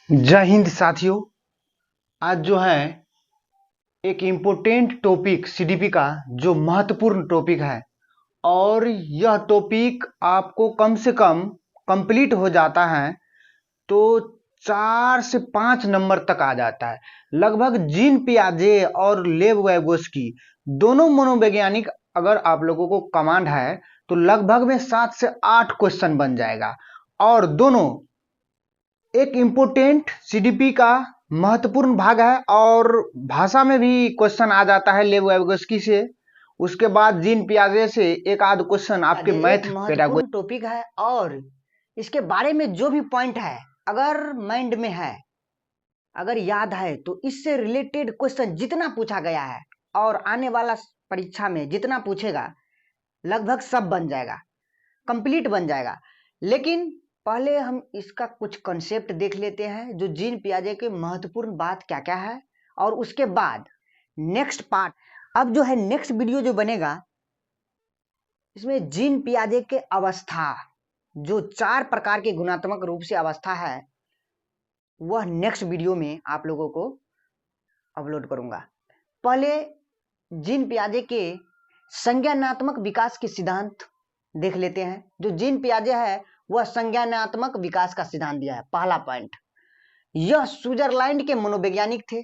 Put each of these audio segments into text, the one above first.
जय हिंद साथियों। आज जो है एक इम्पोर्टेंट टॉपिक सीडीपी का जो महत्वपूर्ण टॉपिक है और यह टॉपिक आपको कम से कम कंप्लीट हो जाता है तो 4 से 5 नंबर तक आ जाता है। लगभग जीन पियाजे और लेव वैगोस्की दोनों मनोवैज्ञानिक अगर आप लोगों को कमांड है तो लगभग में 7 से 8 क्वेश्चन बन जाएगा और दोनों एक इम्पोर्टेंट सीडीपी का महत्वपूर्ण भाग है और भाषा में भी क्वेश्चन आ जाता है लेव वैगोस्की से। उसके बाद जीन पियाजे से एक आध क्वेश्चन आपके मैथ महत्वपूर्ण टॉपिक है और इसके बारे में जो भी पॉइंट है अगर माइंड में है, अगर याद है तो इससे रिलेटेड क्वेश्चन जितना पूछा गया है और आने वाला परीक्षा में जितना पूछेगा लगभग सब बन जाएगा, कंप्लीट बन जाएगा। लेकिन पहले हम इसका कुछ कॉन्सेप्ट देख लेते हैं जो जीन पियाजे के महत्वपूर्ण बात क्या क्या है और उसके बाद नेक्स्ट पार्ट। अब जो है नेक्स्ट वीडियो जो बनेगा इसमें जीन पियाजे के अवस्था जो 4 प्रकार के गुणात्मक रूप से अवस्था है वह नेक्स्ट वीडियो में आप लोगों को अपलोड करूंगा। पहले जीन पियाजे के संज्ञानात्मक विकास के सिद्धांत देख लेते हैं। जो जीन पियाजे है वह संज्ञानात्मक विकास का सिद्धांत दिया है। पहला पॉइंट, यह स्विट्जरलैंड के मनोवैज्ञानिक थे।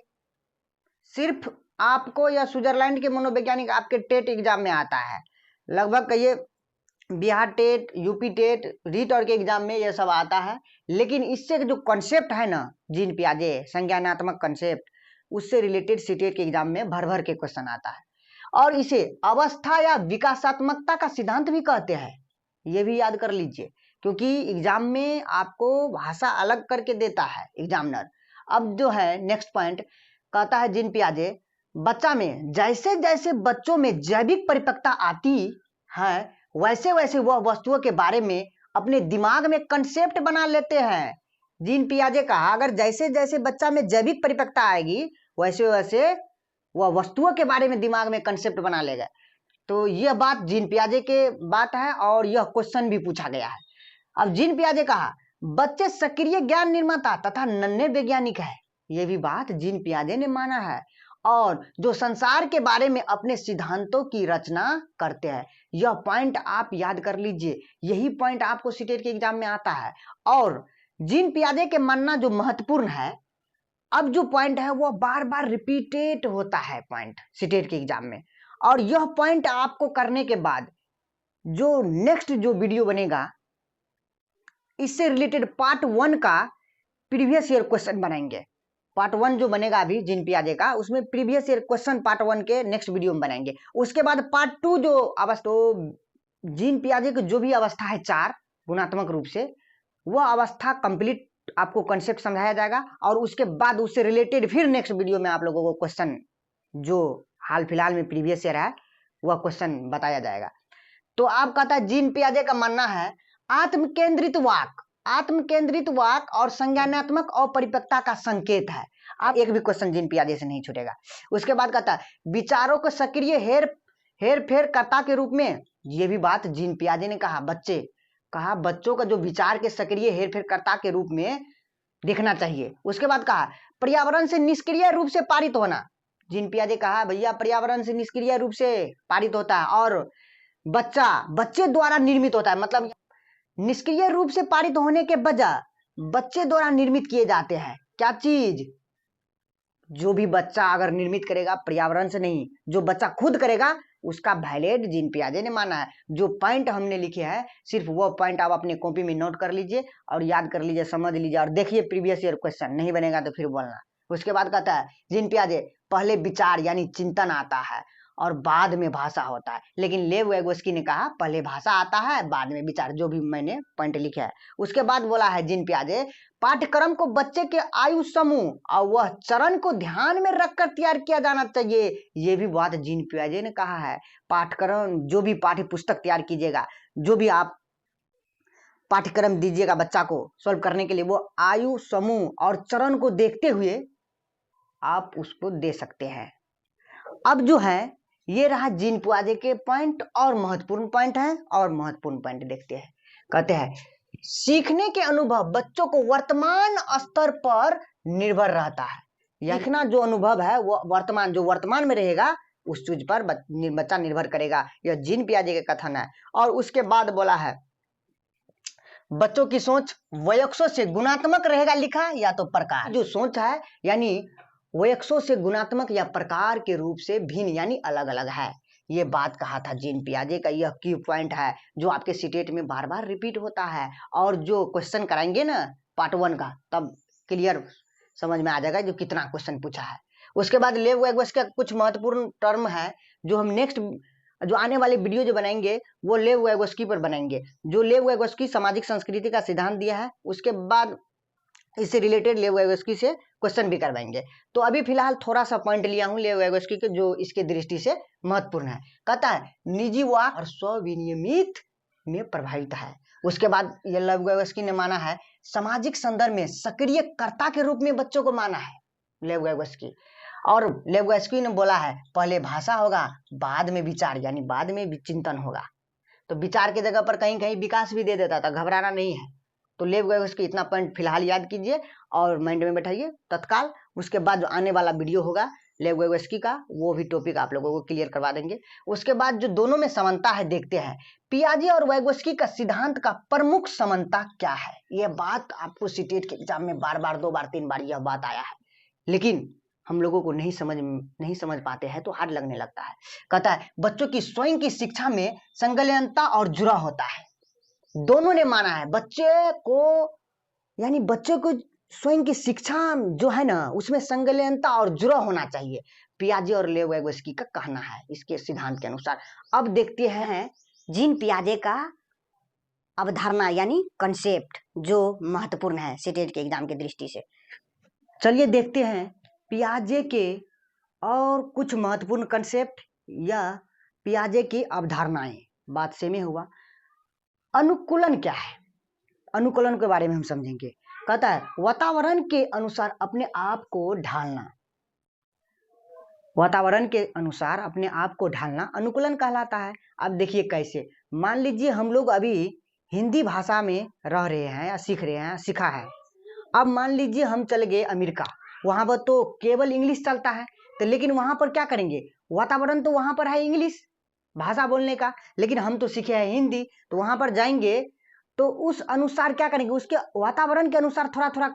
सिर्फ आपको यह स्विट्जरलैंड के मनोवैज्ञानिक आपके टेट एग्जाम में आता है, लगभग कहिए Bihar TET, UP TET, REET और के एग्जाम में यह सब आता है। लेकिन इससे जो कॉन्सेप्ट है ना जीन पियाजे संज्ञानात्मक कॉन्सेप्ट, उससे रिलेटेड सीटेट के एग्जाम में भर भर के क्वेश्चन आता है और इसे अवस्था या विकासात्मकता का सिद्धांत भी कहते हैं। ये भी याद कर लीजिए क्योंकि एग्जाम में आपको भाषा अलग करके देता है एग्जामिनर। अब जो है नेक्स्ट पॉइंट कहता है जीन पियाजे बच्चा में जैसे जैसे बच्चों में जैविक परिपक्वता आती है वैसे वैसे वह वस्तुओं के बारे में अपने दिमाग में कंसेप्ट बना लेते हैं। जीन पियाजे कहा अगर जैसे जैसे बच्चा में जैविक परिपक्वता आएगी वैसे वैसे वह वस्तुओं के बारे में दिमाग में कंसेप्ट बना लेगा। तो यह बात जीन पियाजे के बात है और यह क्वेश्चन भी पूछा गया है। अब जीन पियाजे कहा बच्चे सक्रिय ज्ञान निर्माता तथा नन्हे वैज्ञानिक है। यह भी बात जीन पियाजे ने माना है और जो संसार के बारे में अपने सिद्धांतों की रचना करते हैं। यह पॉइंट आप याद कर लीजिए, यही पॉइंट आपको सीटेट के एग्जाम में आता है। और जीन पियाजे के मानना जो महत्वपूर्ण है, अब जो पॉइंट है वह बार बार रिपीटेड होता है पॉइंट सीटेट के एग्जाम में। और यह पॉइंट आपको करने के बाद जो नेक्स्ट जो वीडियो बनेगा इससे रिलेटेड पार्ट 1 का प्रीवियस ईयर क्वेश्चन बनाएंगे। पार्ट 1 जो बनेगा अभी जीन पियाजे का, उसमें प्रीवियस ईयर क्वेश्चन पार्ट 1 के नेक्स्ट वीडियो में बनाएंगे। उसके बाद पार्ट 2 जो अवस्था, तो जीन पियाजे की जो भी अवस्था है 4 गुणात्मक रूप से, वह अवस्था कंप्लीट आपको कॉन्सेप्ट समझाया जाएगा और उसके बाद उससे रिलेटेड फिर नेक्स्ट वीडियो में आप लोगों को क्वेश्चन जो हाल फिलहाल में प्रीवियस ईयर है वह क्वेश्चन बताया जाएगा। तो आप कहता है जीन पियाजे का मानना है आत्म केंद्रित वाक और संज्ञानात्मक अपरिपक्वता का संकेत है। आप एक भी क्वेश्चन जीन पियाजे से नहीं छूटेगा। उसके बाद कहता है विचारों को सक्रिय हेर फेर कर्ता के रूप में। यह भी बात जीन पियाजे ने कहा बच्चों का जो विचार के सक्रिय हेर फेर कर्ता के रूप में देखना चाहिए। उसके बाद कहा पर्यावरण से निष्क्रिय रूप से पारित होना। जीन पियाजे कहा भैया पर्यावरण से निष्क्रिय रूप से पारित होता है और बच्चे द्वारा निर्मित होता है। मतलब निष्क्रिय रूप से पारित होने के बजाय बच्चे द्वारा निर्मित किए जाते हैं। क्या चीज? जो भी बच्चा अगर निर्मित करेगा पर्यावरण से नहीं, जो बच्चा खुद करेगा उसका वैलिड जीन पियाजे ने माना है। जो पॉइंट हमने लिखे हैं सिर्फ वो पॉइंट आप अपने कॉपी में नोट कर लीजिए और याद कर लीजिए, समझ लीजिए और देखिए प्रीवियस ईयर क्वेश्चन नहीं बनेगा तो फिर बोलना। उसके बाद कहता है जीन पियाजे पहले विचार यानी चिंतन आता है और बाद में भाषा होता है। लेकिन लेव वैगोस्की ने कहा पहले भाषा आता है बाद में विचार, जो भी मैंने पॉइंट लिखा है। उसके बाद बोला है जीन पियाजे पाठ्यक्रम को बच्चे के आयु समूह और वह चरण को ध्यान में रखकर तैयार किया जाना चाहिए। ये भी बात जीन पियाजे ने कहा है। पाठ्यक्रम जो भी पाठ्य पुस्तक तैयार कीजिएगा, जो भी आप पाठ्यक्रम दीजिएगा बच्चा को सॉल्व करने के लिए, वो आयु समूह और चरण को देखते हुए आप उसको दे सकते हैं। अब जो है ये रहा जीन पियाजे के पॉइंट और महत्वपूर्ण पॉइंट है और महत्वपूर्ण पॉइंट देखते हैं। कहते हैं सीखने के अनुभव बच्चों को वर्तमान स्तर पर निर्भर रहता है। सीखना जो अनुभव है वो वर्तमान में रहेगा उस चीज पर बच्चा निर्भर करेगा। यह जीन पियाजे का कथन है। और उसके बाद बोला है बच्चों की सोच वयस्कों से गुणात्मक रहेगा लिखा या तो प्रकार। जो सोच है यानी वयस्कों से गुणात्मक या प्रकार के रूप से भिन्न यानी अलग अलग है। ये बात कहा था जीन पियाजे का। यह की पॉइंट है जो आपके सीटेट में बार बार रिपीट होता है। और जो क्वेश्चन कराएंगे ना पार्ट 1 का तब क्लियर समझ में आ जाएगा जो कितना क्वेश्चन पूछा है। उसके बाद लेव वैगोस्की का कुछ महत्वपूर्ण टर्म है जो हम नेक्स्ट जो आने वाले वीडियो जो बनाएंगे वो लेव वैगोस्की पर बनाएंगे। जो लेव वैगोस्की सामाजिक संस्कृति का सिद्धांत दिया है उसके बाद इससे रिलेटेड लेव वैगोस्की से क्वेश्चन भी करवाएंगे। तो अभी फिलहाल थोड़ा सा पॉइंट लिया हूं लेव वैगोस्की के जो इसके दृष्टि से महत्वपूर्ण है। कहता है निजी वाक और स्वविनियमित में प्रभावित है। उसके बाद ये लेव वैगोस्की ने माना है सामाजिक संदर्भ में सक्रिय कर्ता के रूप में बच्चों को माना है लेव वैगोस्की। और लेव वैगोस्की ने बोला है पहले भाषा होगा बाद में विचार यानी बाद में चिंतन होगा। तो विचार की जगह पर कहीं कहीं विकास भी दे देता था, घबराना नहीं है। तो लेव वैगोस्की इतना पॉइंट फिलहाल याद कीजिए और माइंड में बैठाइए तत्काल। उसके बाद जो आने वाला वीडियो होगा लेव वैगोस्की का वो भी टॉपिक आप लोगों को क्लियर करवा देंगे। उसके बाद जो दोनों में समानता है देखते हैं पियाजे और वैगोस्की का सिद्धांत का प्रमुख समानता क्या है। यह बात आपको सीटेट के एग्जाम में बार बार 2 बार 3 बार यह बात आया है लेकिन हम लोगों को नहीं समझ पाते हैं तो हार्ड लगने लगता है। कहता है बच्चों की स्वयं की शिक्षा में संलग्नता और जुड़ा होता है। दोनों ने माना है बच्चे को स्वयं की शिक्षा जो है ना उसमें संलग्नता और जुड़ा होना चाहिए। पियाजे और लेव वैगोस्की का कहना है इसके सिद्धांत के अनुसार। अब देखते हैं जीन पियाजे का अवधारणा यानी कंसेप्ट जो महत्वपूर्ण है सीटेट के एग्जाम की दृष्टि से। चलिए देखते हैं पियाजे के और कुछ महत्वपूर्ण कंसेप्ट या पियाजे की अवधारणाएं। बात सेम हुआ। अनुकूलन क्या है? अनुकूलन के बारे में हम समझेंगे। कहता है वातावरण के अनुसार अपने आप को ढालना। वातावरण के अनुसार अपने आप को ढालना अनुकूलन कहलाता है। अब देखिए कैसे। मान लीजिए हम लोग अभी हिंदी भाषा में रह रहे हैं या सीख रहे हैं, सीखा है। अब मान लीजिए हम चले गए अमेरिका, वहां पर तो केवल इंग्लिश चलता है। तो लेकिन वहां पर क्या करेंगे, वातावरण तो वहां पर है इंग्लिश भाषा बोलने का, लेकिन हम तो सीखे हैं हिंदी। तो वहां पर जाएंगे तो उस अनुसार क्या करेंगे, उसके वातावरण के अनुसार थोड़ा थोड़ा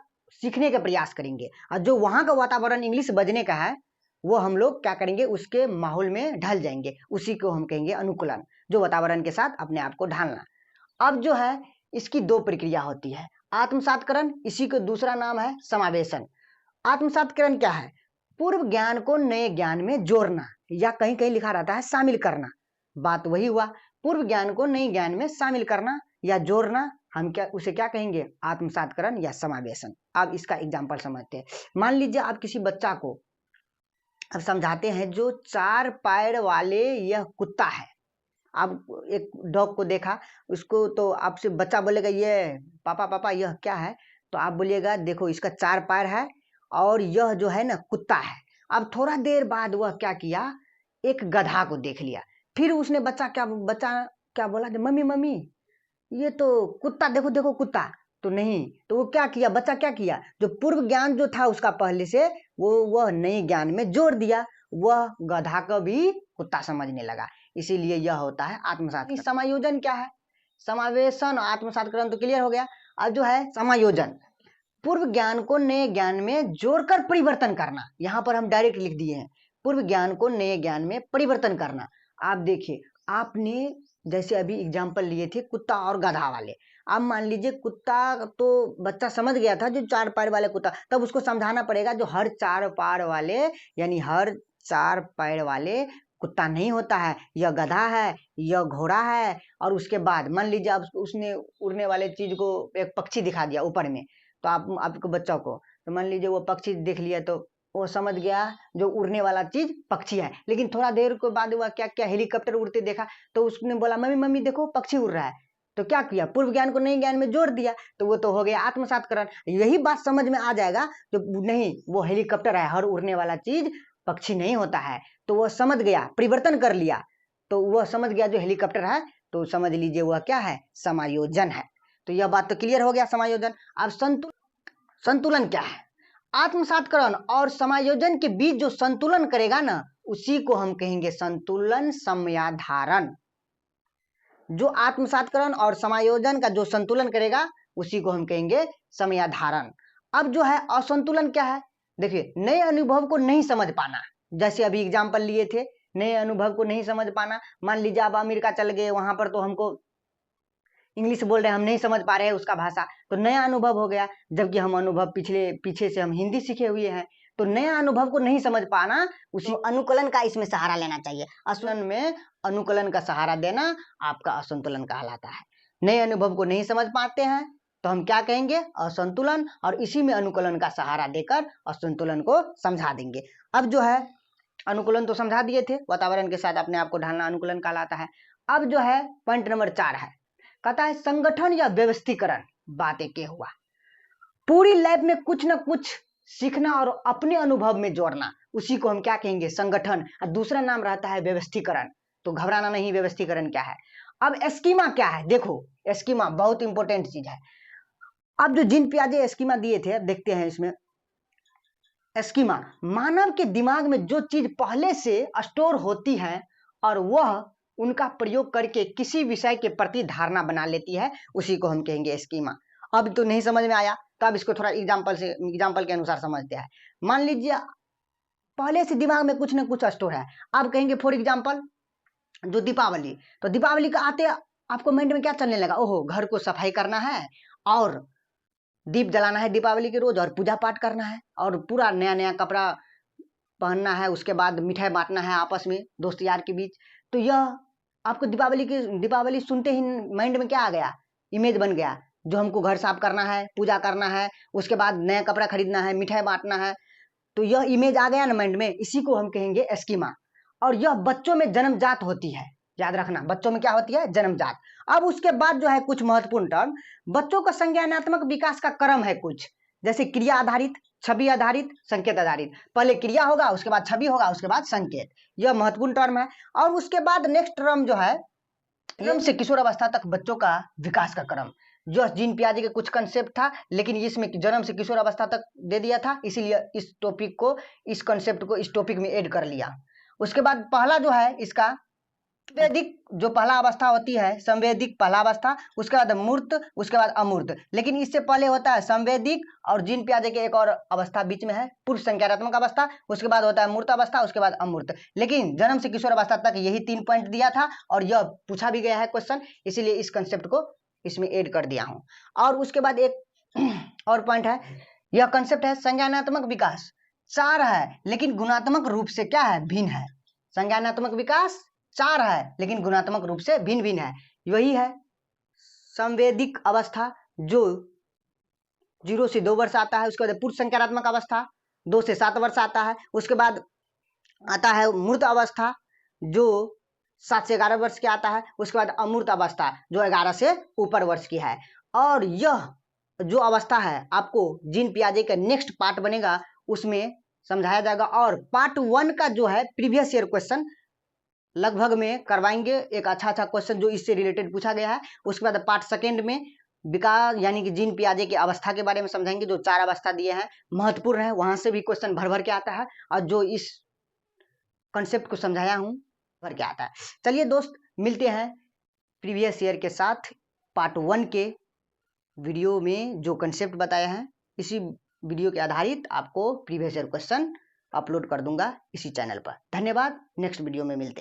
सीखने का प्रयास करेंगे। और जो वहां का वातावरण इंग्लिश बजने का है वो हम लोग क्या करेंगे, उसके माहौल में ढल जाएंगे। उसी को हम कहेंगे अनुकूलन, जो वातावरण के साथ अपने आप को ढालना। अब जो है इसकी 2 प्रक्रिया होती है, आत्मसातकरण, इसी को दूसरा नाम है समावेशन। आत्मसातकरण क्या है, पूर्व ज्ञान को नए ज्ञान में जोड़ना, या कहीं कहीं लिखा रहता है शामिल करना। बात वही हुआ, पूर्व ज्ञान को नए ज्ञान में शामिल करना या जोड़ना, हम उसे क्या कहेंगे, आत्मसातकरण या समावेशन। अब इसका एग्जाम्पल समझते हैं। मान लीजिए आप किसी बच्चा को अब समझाते हैं, जो 4 पैर वाले यह कुत्ता है। आप एक डॉग को देखा, उसको तो आपसे बच्चा बोलेगा ये पापा पापा यह क्या है, तो आप बोलिएगा देखो इसका 4 पैर है और यह जो है ना कुत्ता है। अब थोड़ा देर बाद वह क्या किया, एक गधा को देख लिया। फिर उसने बच्चा क्या बोला, मम्मी मम्मी ये तो कुत्ता, देखो देखो कुत्ता। तो नहीं, तो वो क्या किया, बच्चा क्या किया, जो पूर्व ज्ञान जो था उसका पहले से वह नए ज्ञान में जोड़ दिया, वह गधा को भी कुत्ता समझने लगा। इसीलिए यह होता है आत्मसात। समायोजन क्या है, समावेशन और आत्मसातकरण तो क्लियर हो गया। अब जो है समायोजन, पूर्व ज्ञान को नए ज्ञान में जोड़कर परिवर्तन करना। यहाँ पर हम डायरेक्ट लिख दिए हैं, पूर्व ज्ञान को नए ज्ञान में परिवर्तन करना। आप देखिए, आपने जैसे अभी एग्जाम्पल लिए थे कुत्ता और गधा वाले। अब मान लीजिए कुत्ता तो बच्चा समझ गया था, जो 4 पैर वाले कुत्ता, तब उसको समझाना पड़ेगा जो हर 4 पैर वाले यानी हर 4 पैर वाले कुत्ता नहीं होता है, यह गधा है, यह घोड़ा है। और उसके बाद मान लीजिए अब उसने उड़ने वाले चीज को एक पक्षी दिखा दिया ऊपर में, तो आपको बच्चों को, तो मान लीजिए वो पक्षी देख लिया तो वो समझ गया जो उड़ने वाला चीज पक्षी है। लेकिन थोड़ा देर के बाद वह क्या क्या हेलीकॉप्टर उड़ते देखा, तो उसने बोला मम्मी मम्मी देखो पक्षी उड़ रहा है। तो क्या किया, पूर्व ज्ञान को नए ज्ञान में जोड़ दिया, तो वो तो हो गया आत्मसातकरण। यही बात समझ में आ जाएगा, जो नहीं वो हेलीकॉप्टर है, हर उड़ने वाला चीज पक्षी नहीं होता है। तो वह समझ गया, परिवर्तन कर लिया, तो वह समझ गया जो हेलीकॉप्टर है, तो समझ लीजिए वह क्या है, समायोजन है। तो यह बात तो क्लियर हो गया समायोजन। अब संतुलन क्या है? आत्मसातकरण और समायोजन के बीच जो संतुलन करेगा ना, उसी को हम कहेंगे संतुलन समयाधारण। जो आत्मसातकरण और समायोजन का जो संतुलन करेगा उसी को हम कहेंगे समयाधारण। अब जो है असंतुलन क्या है? देखिए, नए अनुभव को नहीं समझ पाना, जैसे अभी एग्जाम्पल लिए थे, नए अनुभव को नहीं समझ पाना। मान लीजिए आप अमेरिका चल गए, वहां पर तो हमको इंग्लिश बोल रहे हैं, हम नहीं समझ पा रहे हैं उसका भाषा, तो नया अनुभव हो गया। जबकि हम अनुभव पीछे से हम हिंदी सीखे हुए हैं, तो नया अनुभव को नहीं समझ पाना, उसी अनुकूलन का इसमें सहारा लेना चाहिए। असंतुलन में अनुकूलन का सहारा देना आपका असंतुलन कहलाता है। नए अनुभव को नहीं समझ पाते हैं तो हम क्या कहेंगे? असंतुलन, और इसी में अनुकूलन का सहारा देकर असंतुलन को समझा देंगे। अब जो है अनुकूलन तो समझा दिए थे, वातावरण के साथ अपने आप को ढालना अनुकूलन कहलाता है। अब जो है पॉइंट नंबर 4 है, कहता है संगठन या व्यवस्थीकरण। बात एक हुआ, पूरी लाइफ में कुछ न कुछ सीखना और अपने अनुभव में जोड़ना, उसी को हम क्या कहेंगे? संगठन। और दूसरा नाम रहता है व्यवस्थीकरण। तो घबराना नहीं, व्यवस्थीकरण क्या है। अब स्कीमा क्या है? देखो, स्कीमा बहुत इंपॉर्टेंट चीज है। अब जो जीन पियाजे स्कीमा दिए थे, अब देखते हैं इसमें। स्कीमा मानव के दिमाग में जो चीज पहले से स्टोर होती है और वह उनका प्रयोग करके किसी विषय के प्रति धारणा बना लेती है, उसी को हम कहेंगे स्कीमा। अब तो नहीं समझ में आया, तो अब इसको थोड़ा एग्जाम्पल के अनुसार समझते हैं। मान लीजिए पहले से दिमाग में कुछ न कुछ स्टोर है। अब कहेंगे फॉर एग्जाम्पल जो दीपावली, तो दीपावली का आते आपको माइंड में क्या चलने लगा? ओहो, घर को सफाई करना है और दीप जलाना है दीपावली के रोज, और पूजा पाठ करना है, और पूरा नया नया कपड़ा पहनना है, उसके बाद मिठाई बांटना है आपस में दोस्त यार के बीच। तो यह आपको दीपावली सुनते ही माइंड में क्या आ गया? इमेज बन गया, जो हमको घर साफ करना है, पूजा करना है, उसके बाद नया कपड़ा खरीदना है, मिठाई बांटना है। तो यह इमेज आ गया ना माइंड में, इसी को हम कहेंगे स्कीमा। और यह बच्चों में जन्मजात होती है, याद रखना, बच्चों में क्या होती है? जन्मजात। अब उसके बाद जो है कुछ महत्वपूर्ण टर्म, बच्चों का संज्ञानात्मक विकास का क्रम है कुछ, जैसे क्रिया आधारित, छवि आधारित, संकेत आधारित। पहले क्रिया होगा, उसके बाद छवि होगा, उसके बाद संकेत। यह महत्वपूर्ण टर्म है। और उसके बाद नेक्स्ट टर्म जो है, जन्म से किशोर अवस्था तक बच्चों का विकास का क्रम। जो जीन पियाजे के कुछ कंसेप्ट था, लेकिन इसमें जन्म से किशोर अवस्था तक दे दिया था, इसीलिए इस टॉपिक को, इस कंसेप्ट को इस टॉपिक में ऐड कर लिया। उसके बाद पहला जो है इसका संवेदिक, जो पहला अवस्था होती है संवेदिक पहला अवस्था, उसके बाद मूर्त, उसके बाद अमूर्त। लेकिन इससे पहले होता है संवेदिक, और जीन पियाजे के एक और अवस्था बीच में है, पूर्व संज्ञानात्मक अवस्था, उसके बाद होता है मूर्त अवस्था, उसके बाद अमूर्त। लेकिन जन्म से किशोर अवस्था तक यही 3 पॉइंट दिया था, और यह पूछा भी गया है क्वेश्चन, इसीलिए इस कंसेप्ट को इसमें ऐड कर दिया हूं। और उसके बाद एक और पॉइंट है, यह कंसेप्ट है संज्ञानात्मक विकास 4 है, लेकिन गुणात्मक रूप से क्या है? भिन्न है। संज्ञानात्मक विकास 4 है, लेकिन गुणात्मक रूप से भिन्न भिन्न है। यही है संवेदिक अवस्था, जो 0 से 2 वर्ष आता है। उसके बाद पूर्व संज्ञानात्मक अवस्था 2 से 7 वर्ष आता है। उसके बाद आता है मूर्त अवस्था, जो 7 से 11 वर्ष की आता है। उसके बाद अमूर्त अवस्था, जो 11 से ऊपर वर्ष की है। और यह जो अवस्था है आपको जीन पियाजे का नेक्स्ट पार्ट बनेगा, उसमें समझाया जाएगा। और पार्ट 1 का जो है प्रीवियस ईयर क्वेश्चन लगभग में करवाएंगे, एक अच्छा क्वेश्चन जो इससे रिलेटेड पूछा गया है। उसके बाद पार्ट 2 में विकास यानी कि जीन पियाजे की अवस्था के बारे में समझाएंगे, जो 4 अवस्था दिए हैं, महत्वपूर्ण है, वहां से भी क्वेश्चन भर भर के आता है, और जो इस कंसेप्ट को समझाया हूं भर के आता है। चलिए दोस्त, मिलते हैं प्रीवियस ईयर के साथ पार्ट 1 के वीडियो में। जो कंसेप्ट बताया है, इसी वीडियो के आधारित आपको प्रीवियस ईयर क्वेश्चन अपलोड कर दूंगा इसी चैनल पर। धन्यवाद, नेक्स्ट वीडियो में मिलते हैं।